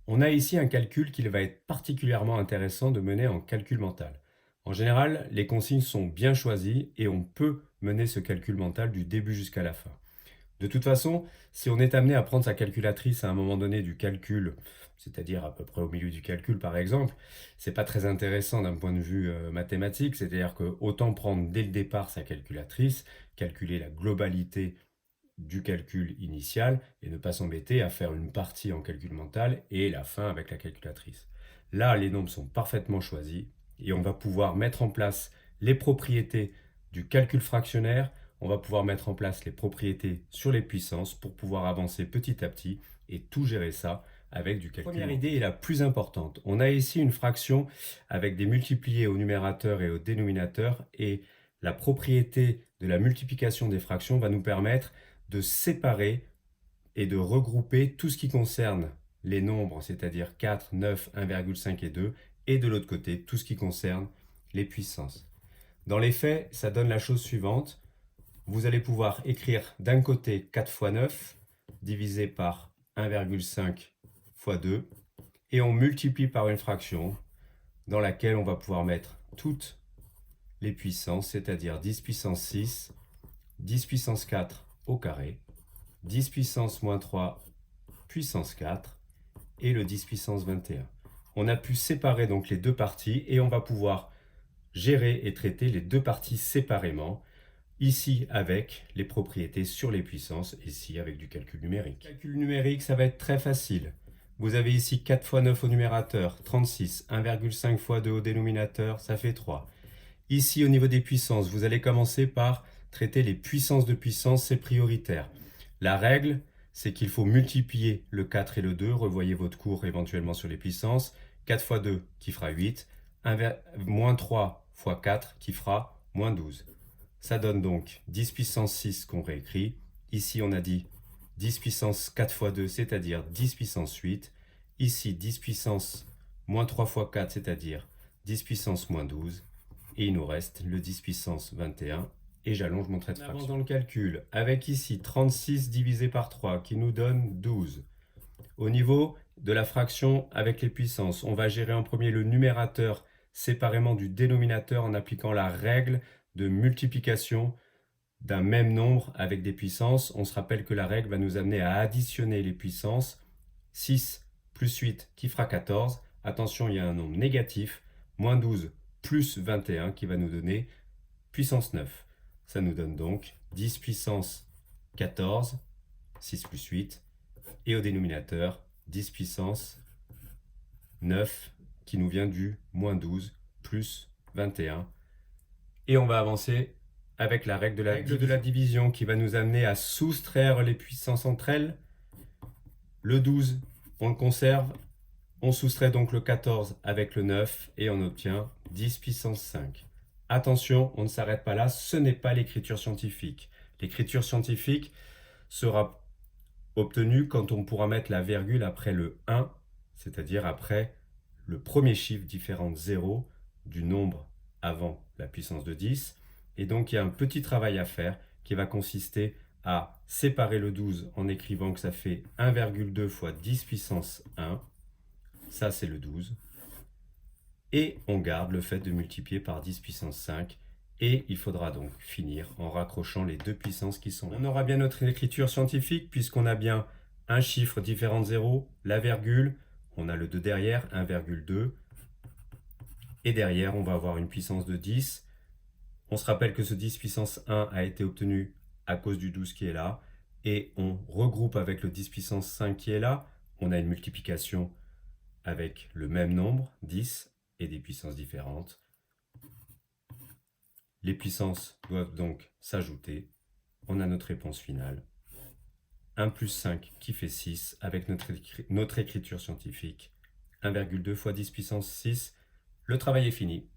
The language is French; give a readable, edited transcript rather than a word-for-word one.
On a ici un calcul qu'il va être particulièrement intéressant de mener en calcul mental. En général, les consignes sont bien choisies et on peut mener ce calcul mental du début jusqu'à la fin. De toute façon, si on est amené à prendre sa calculatrice à un moment donné du calcul, c'est-à-dire à peu près au milieu du calcul par exemple, c'est pas très intéressant d'un point de vue mathématique, c'est-à-dire que autant prendre dès le départ sa calculatrice, calculer la globalité du calcul initial et ne pas s'embêter à faire une partie en calcul mental et la fin avec la calculatrice. Là, les nombres sont parfaitement choisis et on va pouvoir mettre en place les propriétés du calcul fractionnaire, on va pouvoir mettre en place les propriétés sur les puissances pour pouvoir avancer petit à petit et tout gérer ça avec du calcul. La première idée est la plus importante. On a ici une fraction avec des multipliés au numérateur et au dénominateur et la propriété de la multiplication des fractions va nous permettre de séparer et de regrouper tout ce qui concerne les nombres, c'est-à-dire 4, 9, 1,5 et 2, et de l'autre côté, tout ce qui concerne les puissances. Dans les faits, ça donne la chose suivante. Vous allez pouvoir écrire d'un côté 4 fois 9 divisé par 1,5 fois 2, et on multiplie par une fraction dans laquelle on va pouvoir mettre toutes les puissances, c'est-à-dire 10 puissance 6, 10 puissance 4 au carré, 10 puissance moins 3 puissance 4 et le 10 puissance 21. On a pu séparer donc les deux parties et on va pouvoir gérer et traiter les deux parties séparément, ici avec les propriétés sur les puissances, ici avec du calcul numérique. Le calcul numérique, ça va être très facile. Vous avez ici 4 fois 9 au numérateur, 36, 1,5 fois 2 au dénominateur, ça fait 3. Ici, au niveau des puissances, vous allez commencer par traiter les puissances de puissance, c'est prioritaire. La règle, c'est qu'il faut multiplier le 4 et le 2. Revoyez votre cours éventuellement sur les puissances. 4 fois 2 qui fera 8. Moins 3 fois 4 qui fera moins 12. Ça donne donc 10 puissance 6 qu'on réécrit. Ici, on a dit 10 puissance 4 fois 2, c'est-à-dire 10 puissance 8. Ici, 10 puissance moins 3 fois 4, c'est-à-dire 10 puissance moins 12. Et il nous reste le 10 puissance 21 et j'allonge mon trait de fraction. Dans le calcul, avec ici 36 divisé par 3 qui nous donne 12. Au niveau de la fraction avec les puissances, on va gérer en premier le numérateur séparément du dénominateur en appliquant la règle de multiplication d'un même nombre avec des puissances. On se rappelle que la règle va nous amener à additionner les puissances. 6 plus 8 qui fera 14. Attention, il y a un nombre négatif. Moins 12 plus 21 qui va nous donner puissance 9. Ça nous donne donc 10 puissance 14, 6 plus 8, et au dénominateur 10 puissance 9 qui nous vient du moins 12 plus 21. Et on va avancer avec la règle de la division qui va nous amener à soustraire les puissances entre elles. Le 12, on le conserve. On soustrait donc le 14 avec le 9 et on obtient 10 puissance 5. Attention, on ne s'arrête pas là, ce n'est pas l'écriture scientifique. L'écriture scientifique sera obtenue quand on pourra mettre la virgule après le 1, c'est-à-dire après le premier chiffre différent de 0 du nombre avant la puissance de 10. Et donc il y a un petit travail à faire qui va consister à séparer le 12 en écrivant que ça fait 1,2 fois 10 puissance 1. Ça, c'est le 12. Et on garde le fait de multiplier par 10 puissance 5. Et il faudra donc finir en raccrochant les deux puissances qui sont là. On aura bien notre écriture scientifique puisqu'on a bien un chiffre différent de 0, la virgule, on a le 2 derrière, 1,2. Et derrière, on va avoir une puissance de 10. On se rappelle que ce 10 puissance 1 a été obtenu à cause du 12 qui est là. Et on regroupe avec le 10 puissance 5 qui est là. On a une multiplication avec le même nombre, 10, et des puissances différentes. Les puissances doivent donc s'ajouter. On a notre réponse finale. 1 plus 5 qui fait 6 avec notre écriture scientifique. 1,2 fois 10 puissance 6. Le travail est fini.